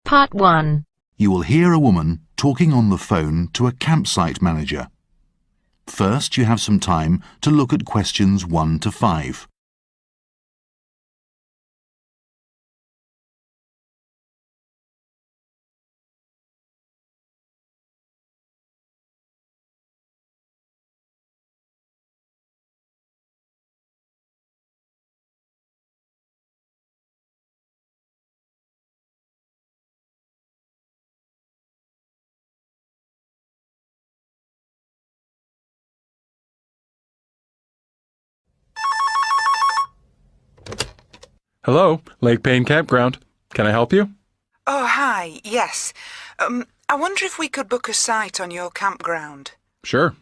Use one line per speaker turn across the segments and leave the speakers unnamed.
Part 1.
You will hear a woman talking on the phone to a campsite manager. First, you have some time to look at questions 1 to 5.
Hello, Lake Payne Campground. Can I help you?
Oh, hi, yes. I wonder if we could book a site on your campground.
Sure.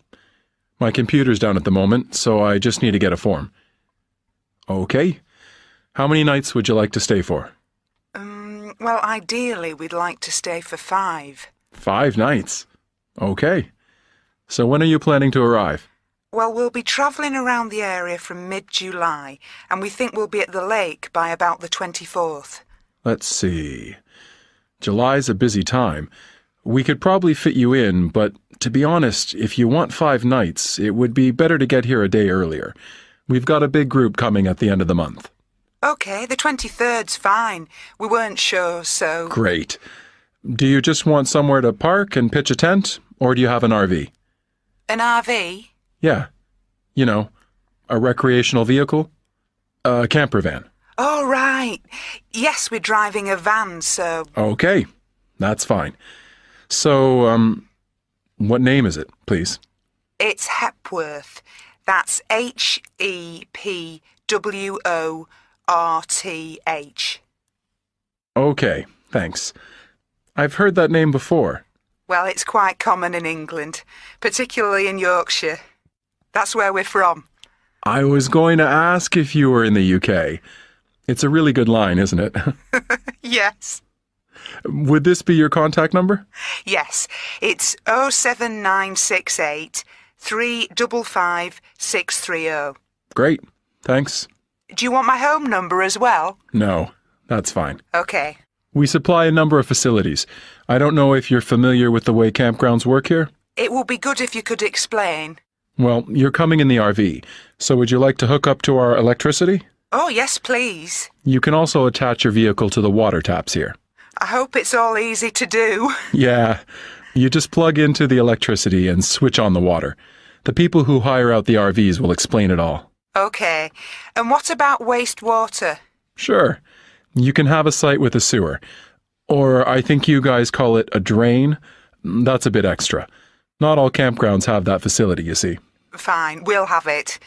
My computer's down at the moment, so I just need to get a form. Okay. How many nights would you like to stay for?
Well, ideally, we'd like to stay for 5.
5 nights. Okay. So when are you planning to arrive?
Well, we'll be travelling around the area from mid-July, and we think we'll be at the lake by about the 24th.
Let's see. July's a busy time. We could probably fit you in, but to be honest, if you want 5 nights, it would be better to get here a day earlier. We've got a big group coming at the end of the month.
Okay, the 23rd's fine. We weren't sure, so...
Great. Do you just want somewhere to park and pitch a tent, or do you have an RV?
An RV?
Yeah. You know, a recreational vehicle? A camper van.
Oh, right. Yes, we're driving a van, so...
Okay, that's fine. So, what name is it, please?
It's Hepworth. That's Hepworth.
Okay, thanks. I've heard that name before.
Well, it's quite common in England, particularly in Yorkshire. That's where we're from.
I was going to ask if you were in the UK. It's a really good line, isn't it?
Yes.
Would this be your contact number?
Yes, it's 07968 355 630.
Great, thanks.
Do you want my home number as well?
No, that's fine.
Okay.
We supply a number of facilities. I don't know if you're familiar with the way campgrounds work here?
It would be good if you could explain.
Well, you're coming in the RV, so would you like to hook up to our electricity?
Oh, yes, please.
You can also attach your vehicle to the water taps here.
I hope it's all easy to do.
Yeah, you just plug into the electricity and switch on the water. The people who hire out the RVs will explain it all.
Okay. And what about wastewater?
Sure. You can have a site with a sewer. Or I think you guys call it a drain. That's a bit extra. Not all campgrounds have that facility, you see.
Fine, we'll have it.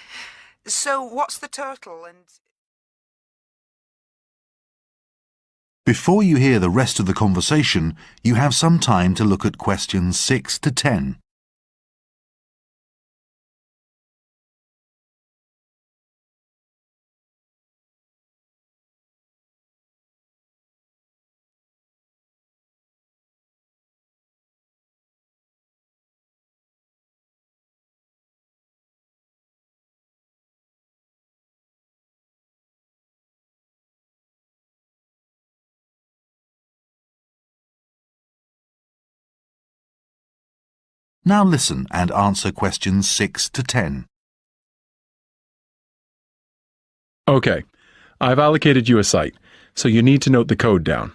So what's the total and...
Before you hear the rest of the conversation, you have some time to look at questions 6 to 10. Now listen and answer questions 6 to 10.
Okay, I've allocated you a site, so you need to note the code down.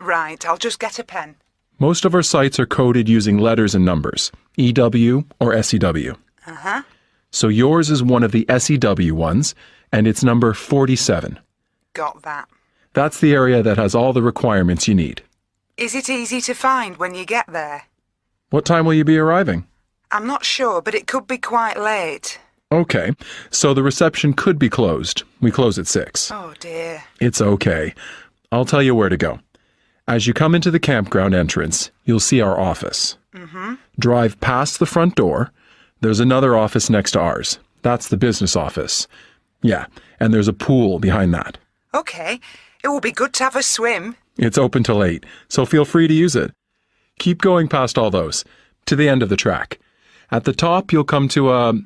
Right, I'll just get a pen.
Most of our sites are coded using letters and numbers, EW or SEW.
Uh-huh.
So yours is one of the SEW ones, and it's number 47.
Got that.
That's the area that has all the requirements you need.
Is it easy to find when you get there?
What time will you be arriving?
I'm not sure, but it could be quite late.
Okay, so the reception could be closed. We close at 6.
Oh, dear.
It's okay. I'll tell you where to go. As you come into the campground entrance, you'll see our office.
Mm-hmm.
Drive past the front door. There's another office next to ours. That's the business office. Yeah, and there's a pool behind that.
Okay, it will be good to have a swim.
It's open till 8, so feel free to use it. Keep going past all those, to the end of the track. At the top, you'll come to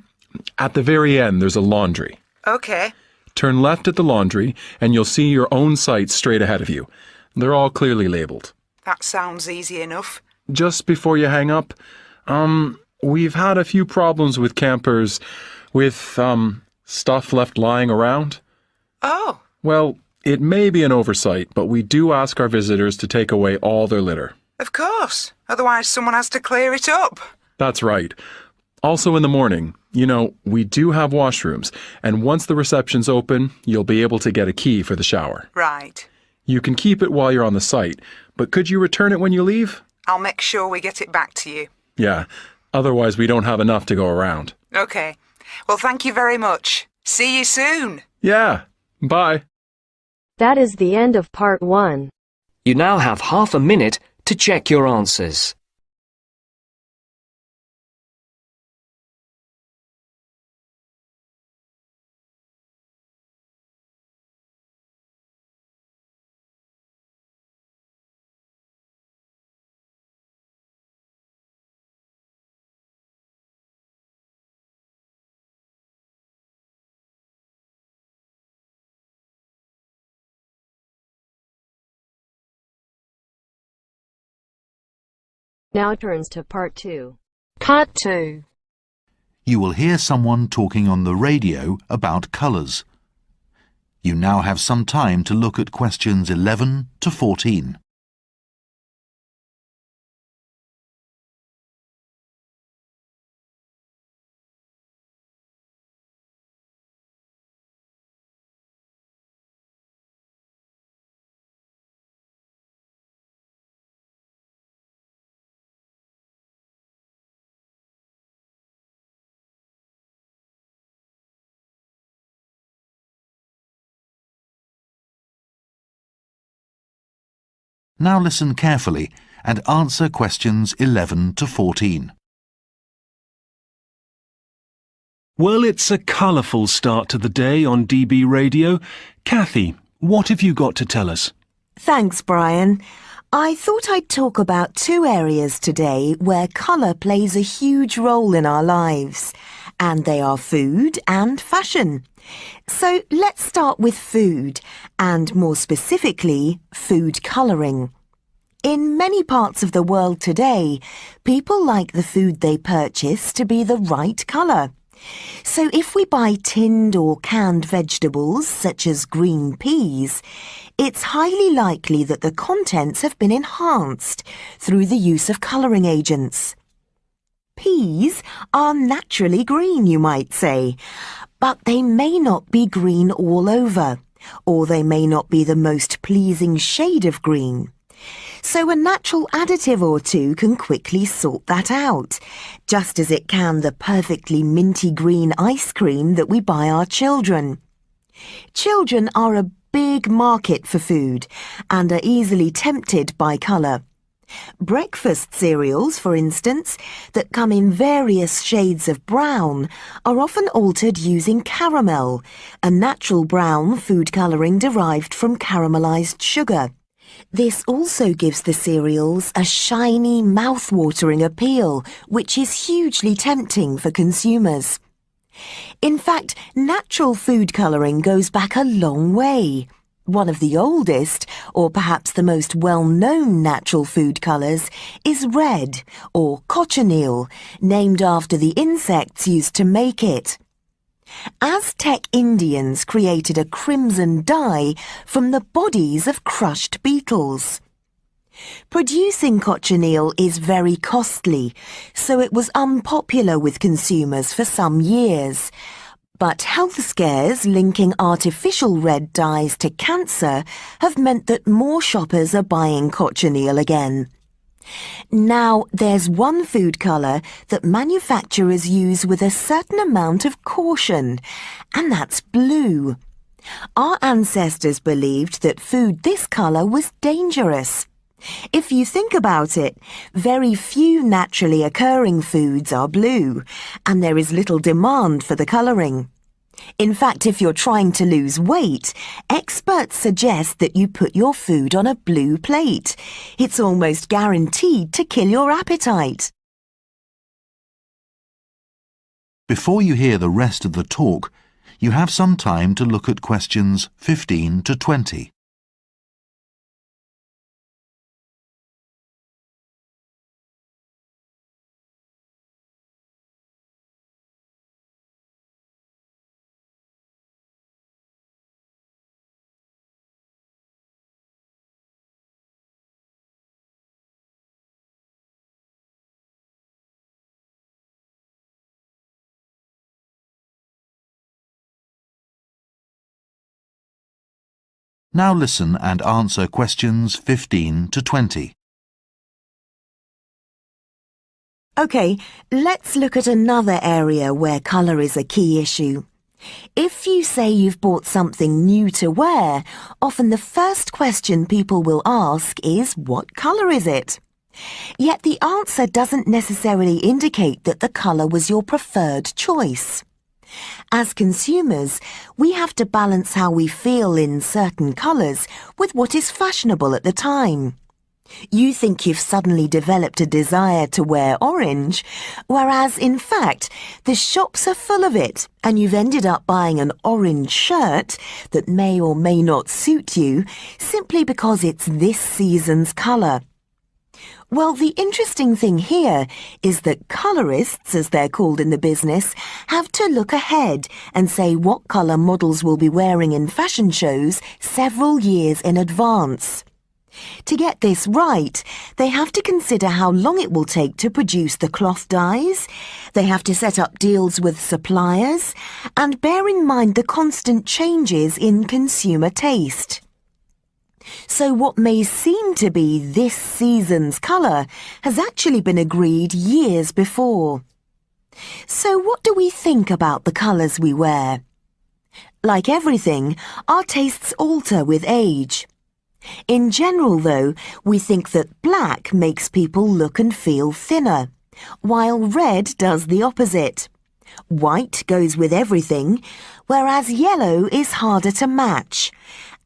at the very end, there's a laundry.
Okay.
Turn left at the laundry, and you'll see your own sites straight ahead of you. They're all clearly labeled.
That sounds easy enough.
Just before you hang up, we've had a few problems with campers with, stuff left lying around.
Oh,
Well, it may be an oversight, but we do ask our visitors to take away all their litter.
of course. Otherwise someone has to clear it up.
That's right. Also in the morning, we do have washrooms, and once the reception's open, you'll be able to get a key for the shower.
Right.
You can keep it while you're on the site, but could you return it when you leave?
I'll make sure we get it back to you.
Yeah, otherwise we don't have enough to go around.
Okay. Well, thank you very much. See you soon.
Yeah, bye.
That is the end of part 1.
You now have half a minute to check your answers.
Now turns to part 2.
Part 2.
You will hear someone talking on the radio about colours. You now have some time to look at questions 11 to 14. Now listen carefully and answer questions 11 to 14.
Well, it's a colourful start to the day on DB Radio. Kathy, what have you got to tell us?
Thanks, Brian. I thought I'd talk about 2 areas today where colour plays a huge role in our lives, and they are food and fashion. So let's start with food, and more specifically, food colouring. In many parts of the world today, people like the food they purchase to be the right colour. So if we buy tinned or canned vegetables, such as green peas, it's highly likely that the contents have been enhanced through the use of colouring agents. Peas are naturally green, you might say, but they may not be green all over, or they may not be the most pleasing shade of green. So a natural additive or two can quickly sort that out, just as it can the perfectly minty green ice cream that we buy our children. Children are a big market for food and are easily tempted by colour. Breakfast cereals, for instance, that come in various shades of brown, are often altered using caramel, a natural brown food colouring derived from caramelised sugar. This also gives the cereals a shiny, mouth-watering appeal, which is hugely tempting for consumers. In fact, natural food colouring goes back a long way. One of the oldest, or perhaps the most well-known natural food colours, is red, or cochineal, named after the insects used to make it. Aztec Indians created a crimson dye from the bodies of crushed beetles. Producing cochineal is very costly, so it was unpopular with consumers for some years. But health scares linking artificial red dyes to cancer have meant that more shoppers are buying cochineal again. Now, there's one food colour that manufacturers use with a certain amount of caution, and that's blue. Our ancestors believed that food this colour was dangerous. If you think about it, very few naturally occurring foods are blue, and there is little demand for the colouring. In fact, if you're trying to lose weight, experts suggest that you put your food on a blue plate. It's almost guaranteed to kill your appetite.
Before you hear the rest of the talk, you have some time to look at questions 15 to 20. Now listen and answer questions 15 to 20.
OK, let's look at another area where colour is a key issue. If you say you've bought something new to wear, often the first question people will ask is, what colour is it? Yet the answer doesn't necessarily indicate that the colour was your preferred choice. As consumers, we have to balance how we feel in certain colours with what is fashionable at the time. You think you've suddenly developed a desire to wear orange, whereas in fact the shops are full of it and you've ended up buying an orange shirt that may or may not suit you simply because it's this season's colour. Well, the interesting thing here is that colourists, as they're called in the business, have to look ahead and say what colour models will be wearing in fashion shows several years in advance. To get this right, they have to consider how long it will take to produce the cloth dyes, they have to set up deals with suppliers, and bear in mind the constant changes in consumer taste. So what may seem to be this season's colour has actually been agreed years before. So what do we think about the colours we wear? Like everything, our tastes alter with age. In general, though, we think that black makes people look and feel thinner, while red does the opposite. White goes with everything, whereas yellow is harder to match.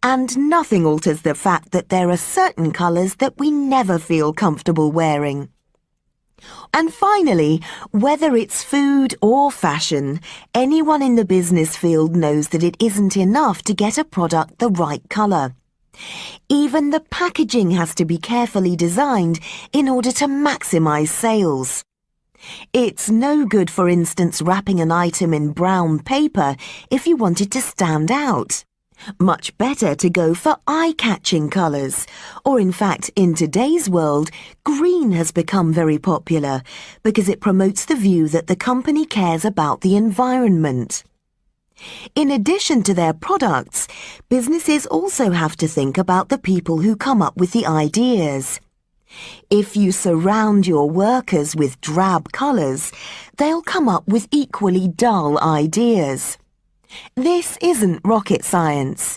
And nothing alters the fact that there are certain colours that we never feel comfortable wearing. And finally, whether it's food or fashion, anyone in the business field knows that it isn't enough to get a product the right colour. Even the packaging has to be carefully designed in order to maximise sales. It's no good, for instance, wrapping an item in brown paper if you want it to stand out. Much better to go for eye-catching colours, or in fact, in today's world, green has become very popular because it promotes the view that the company cares about the environment. In addition to their products, businesses also have to think about the people who come up with the ideas. If you surround your workers with drab colours, they'll come up with equally dull ideas. This isn't rocket science.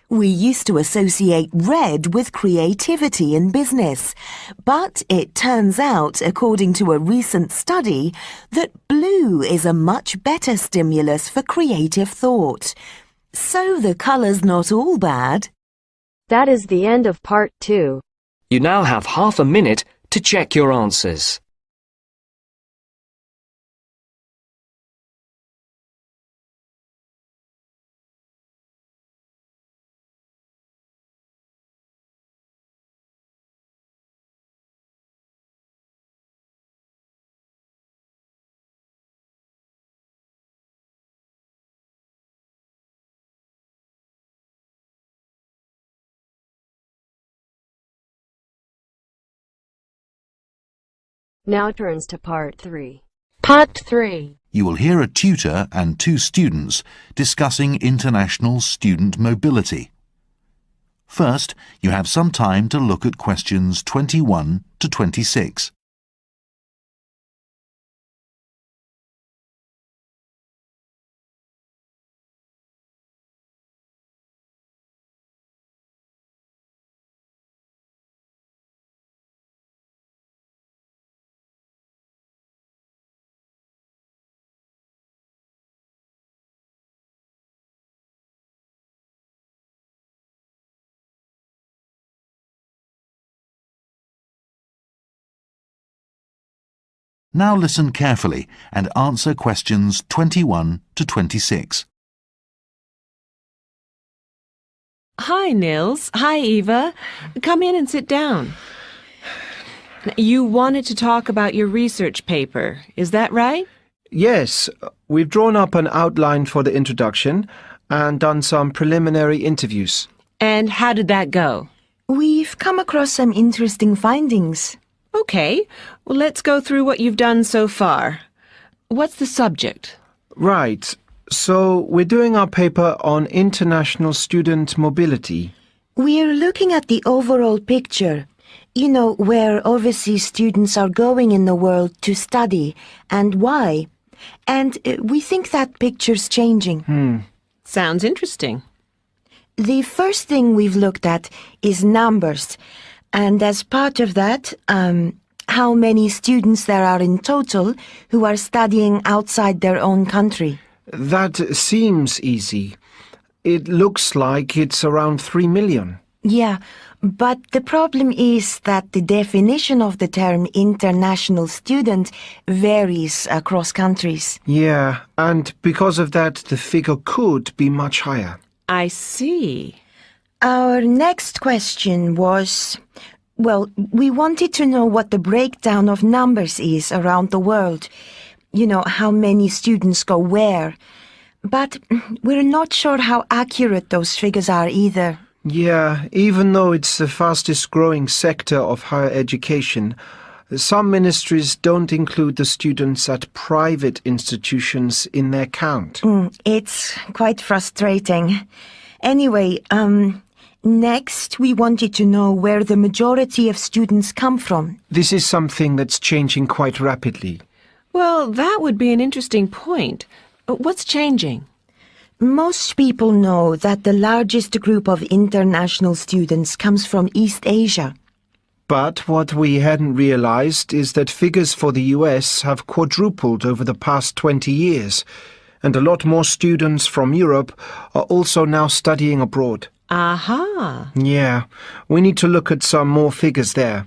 We used to associate red with creativity in business, but it turns out, according to a recent study, that blue is a much better stimulus for creative thought. So the colour's not all bad.
That is the end of part 2.
You now have half a minute to check your answers.
Now turns to part 3.
Part 3.
You will hear a tutor and 2 students discussing international student mobility. First, you have some time to look at questions 21 to 26. Now listen carefully and answer questions 21 to 26.
Hi, Nils. Hi, Eva. Come in and sit down. You wanted to talk about your research paper, is that right?
Yes, we've drawn up an outline for the introduction and done some preliminary interviews.
And how did that go?
We've come across some interesting findings.
Okay, well, let's go through what you've done so far. What's the subject?
Right, so we're doing our paper on international student mobility.
We're looking at the overall picture. You know, where overseas students are going in the world to study and why. And we think that picture's changing.
Sounds interesting.
The first thing we've looked at is numbers. And as part of that, how many students there are in total who are studying outside their own country.
That seems easy. It looks like it's around 3 million.
Yeah, but the problem is that the definition of the term international student varies across countries.
Yeah, and because of that, the figure could be much higher.
I see.
Our next question was, well, we wanted to know what the breakdown of numbers is around the world. You know, how many students go where. But we're not sure how accurate those figures are either.
Yeah, even though it's the fastest growing sector of higher education, some ministries don't include the students at private institutions in their count.
It's quite frustrating. Anyway, next we wanted to know where the majority of students come from.
This is something that's changing quite rapidly.
Well, that would be an interesting point. What's changing?
Most people know that the largest group of international students comes from East Asia.
But what we hadn't realized is that figures for the US have quadrupled over the past 20 years, and a lot more students from Europe are also now studying abroad.
Aha.
Yeah, we need to look at some more figures there.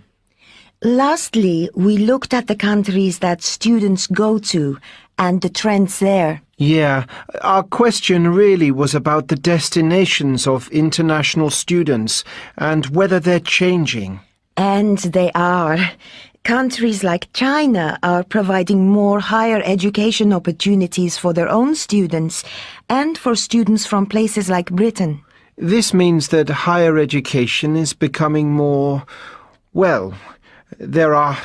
Lastly, we looked at the countries that students go to and the trends there.
Yeah, our question really was about the destinations of international students and whether they're changing.
And they are. Countries like China are providing more higher education opportunities for their own students and for students from places like Britain.
This means that higher education is becoming more, well, there are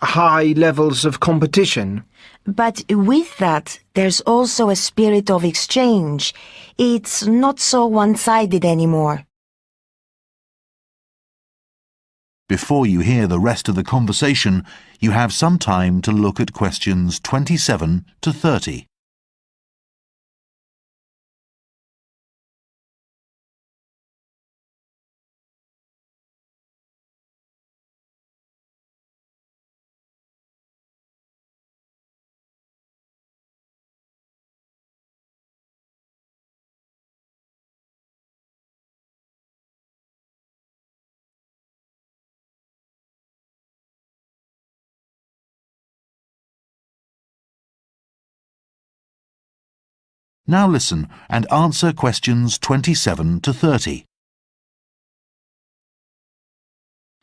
high levels of competition.
But with that, there's also a spirit of exchange. It's not so one-sided anymore.
Before you hear the rest of the conversation, you have some time to look at questions 27 to 30. Now listen and answer questions 27 to 30.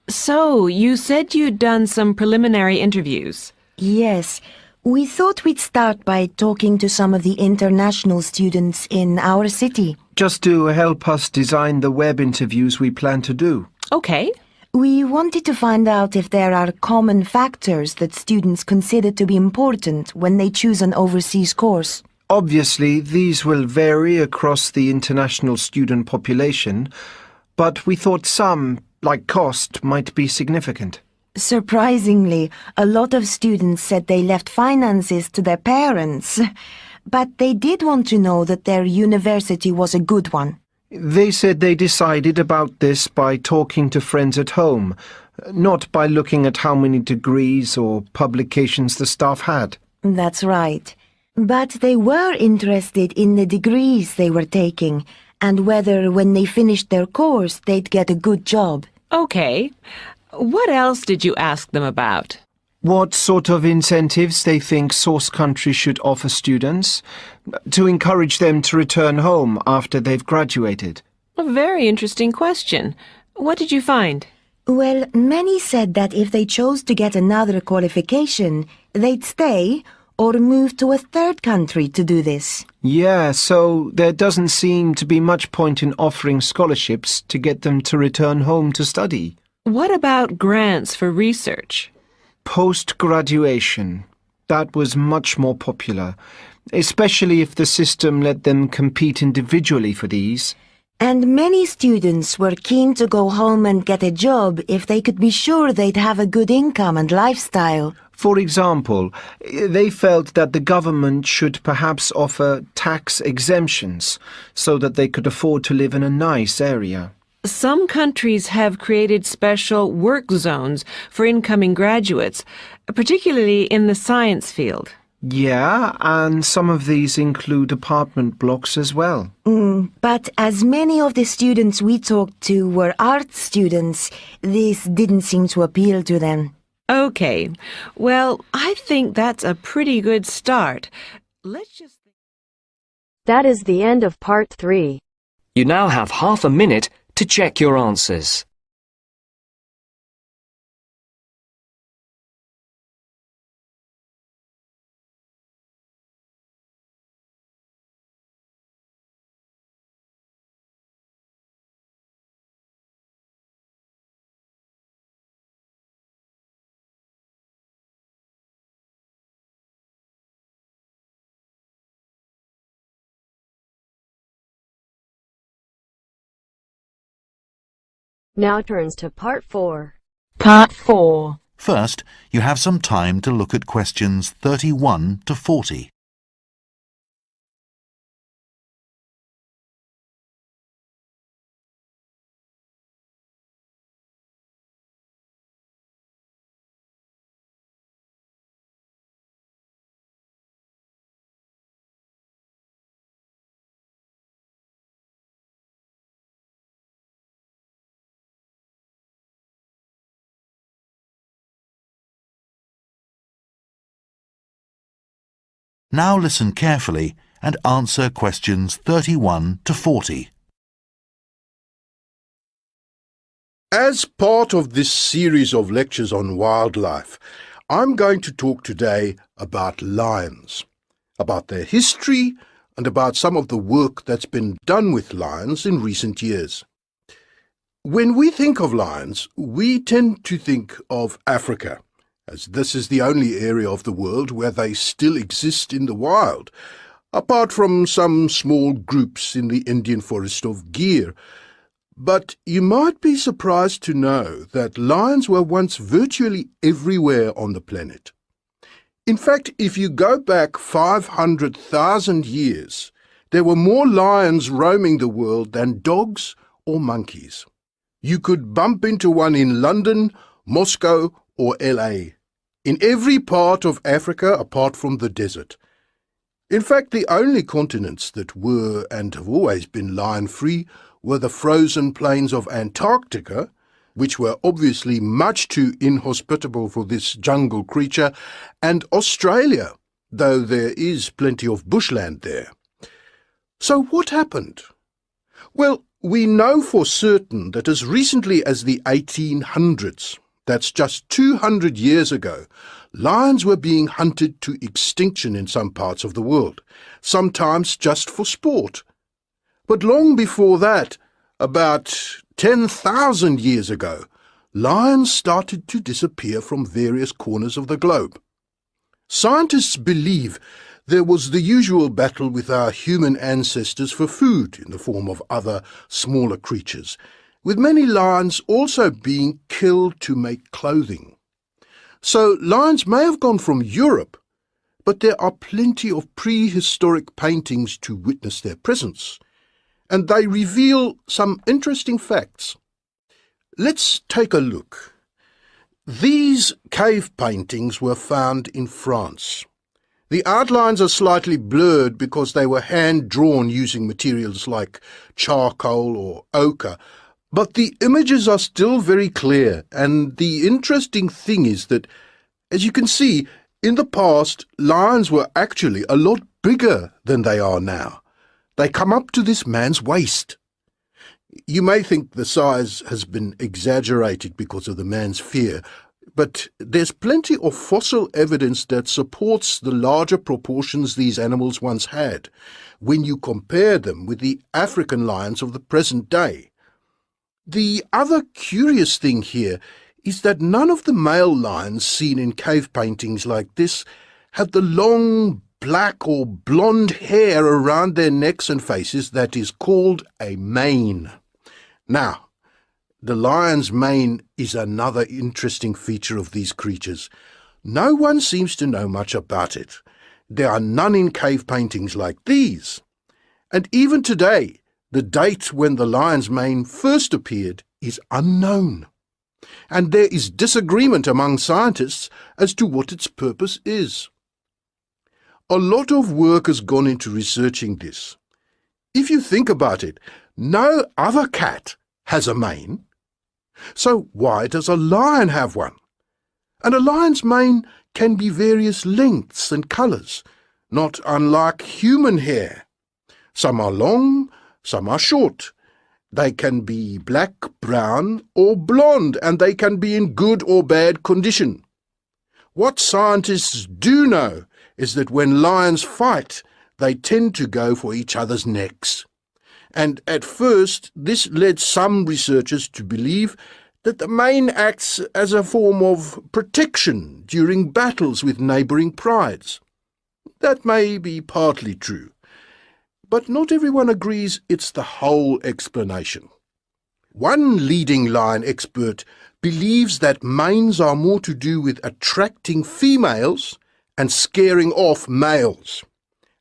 So, you said you'd done some preliminary interviews.
Yes, we thought we'd start by talking to some of the international students in our city.
Just to help us design the web interviews we plan to do.
Okay.
We wanted to find out if there are common factors that students consider to be important when they choose an overseas course.
Obviously, these will vary across the international student population, but we thought some, like cost, might be significant.
Surprisingly, a lot of students said they left finances to their parents, but they did want to know that their university was a good one.
They said they decided about this by talking to friends at home, not by looking at how many degrees or publications the staff had.
That's right. But they were interested in the degrees they were taking and whether when they finished their course they'd get a good job.
Okay. What else did you ask them about?
What sort of incentives they think source countries should offer students to encourage them to return home after they've graduated.
A very interesting question. What did you find?
Well, many said that if they chose to get another qualification, they'd stay or move to a third country to do this.
Yeah, so there doesn't seem to be much point in offering scholarships to get them to return home to study.
What about grants for research?
Post-graduation. That was much more popular, especially if the system let them compete individually for these.
And many students were keen to go home and get a job if they could be sure they'd have a good income and lifestyle.
For example, they felt that the government should perhaps offer tax exemptions so that they could afford to live in a nice area.
Some countries have created special work zones for incoming graduates, particularly in the science field.
Yeah, and some of these include apartment blocks as well.
But as many of the students we talked to were art students, this didn't seem to appeal to them.
Okay, well, I think that's a pretty good start. Let's just...
That is the end of part 3.
You now have half a minute to check your answers.
Now turns to part 4.
Part 4.
First, you have some time to look at questions 31 to 40. Now listen carefully and answer questions 31 to 40.
As part of this series of lectures on wildlife, I'm going to talk today about lions, about their history and about some of the work that's been done with lions in recent years. When we think of lions, we tend to think of Africa, as this is the only area of the world where they still exist in the wild, apart from some small groups in the Indian forest of Gir. But you might be surprised to know that lions were once virtually everywhere on the planet. In fact, if you go back 500,000 years, there were more lions roaming the world than dogs or monkeys. You could bump into one in London, Moscow, or LA. In every part of Africa apart from the desert. In fact, the only continents that were and have always been lion-free were the frozen plains of Antarctica, which were obviously much too inhospitable for this jungle creature, and Australia, though there is plenty of bushland there. So what happened? Well, we know for certain that as recently as the 1800s, that's just 200 years ago, lions were being hunted to extinction in some parts of the world, sometimes just for sport. But long before that, about 10,000 years ago, lions started to disappear from various corners of the globe. Scientists believe there was the usual battle with our human ancestors for food in the form of other, smaller creatures, with many lions also being killed to make clothing. So lions may have gone from Europe, but there are plenty of prehistoric paintings to witness their presence, and they reveal some interesting facts. Let's take a look. These cave paintings were found in France. The outlines are slightly blurred because they were hand-drawn using materials like charcoal or ochre, but the images are still very clear, and the interesting thing is that, as you can see, in the past, lions were actually a lot bigger than they are now. They come up to this man's waist. You may think the size has been exaggerated because of the man's fear, but there's plenty of fossil evidence that supports the larger proportions these animals once had, when you compare them with the African lions of the present day. The other curious thing here is that none of the male lions seen in cave paintings like this have the long, black or blonde hair around their necks and faces that is called a mane. Now, the lion's mane is another interesting feature of these creatures. No one seems to know much about it. There are none in cave paintings like these. And even today, the date when the lion's mane first appeared is unknown. And there is disagreement among scientists as to what its purpose is. A lot of work has gone into researching this. If you think about it, no other cat has a mane. So why does a lion have one? And a lion's mane can be various lengths and colours, not unlike human hair. Some are long, some are short. They can be black, brown, or blonde, and they can be in good or bad condition. What scientists do know is that when lions fight, they tend to go for each other's necks. And at first, this led some researchers to believe that the mane acts as a form of protection during battles with neighbouring prides. That may be partly true, but not everyone agrees it's the whole explanation. One leading lion expert believes that manes are more to do with attracting females and scaring off males,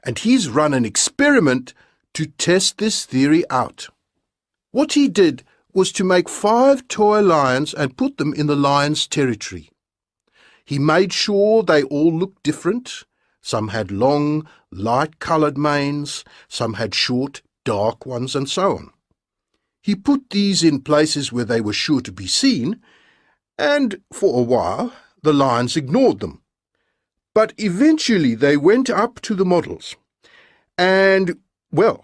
and he's run an experiment to test this theory out. What he did was to make 5 toy lions and put them in the lion's territory. He made sure they all looked different. Some had long, light-coloured manes, some had short, dark ones, and so on. He put these in places where they were sure to be seen, and for a while the lions ignored them. But eventually they went up to the models, and, well,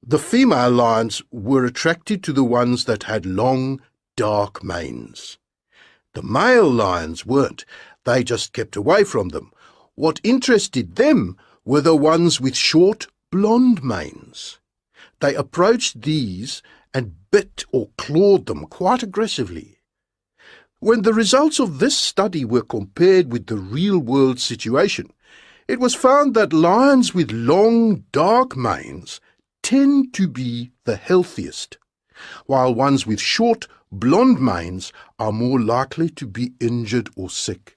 the female lions were attracted to the ones that had long, dark manes. The male lions weren't. They just kept away from them. What interested them were the ones with short, blonde manes. They approached these and bit or clawed them quite aggressively. When the results of this study were compared with the real-world situation, it was found that lions with long, dark manes tend to be the healthiest, while ones with short, blonde manes are more likely to be injured or sick.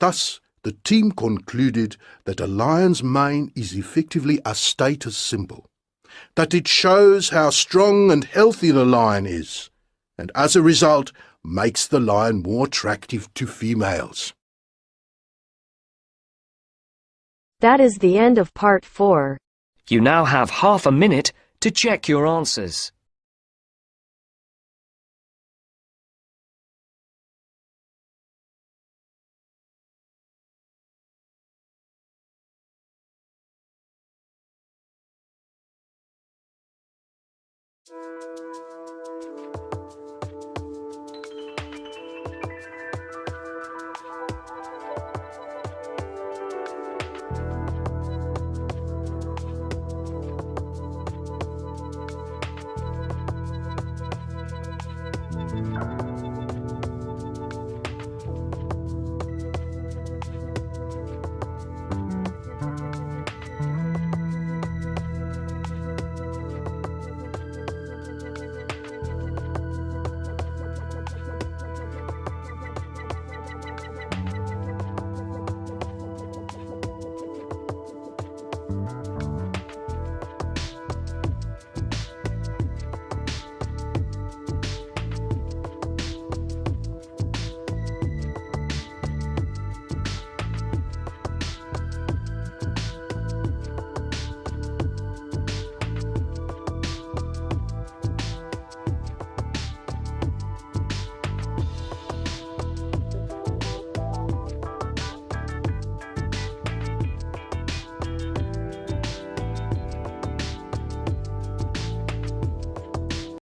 Thus, the team concluded that a lion's mane is effectively a status symbol, that it shows how strong and healthy the lion is, and as a result makes the lion more attractive to females.
That is the end of part 4.
You now have half a minute to check your answers.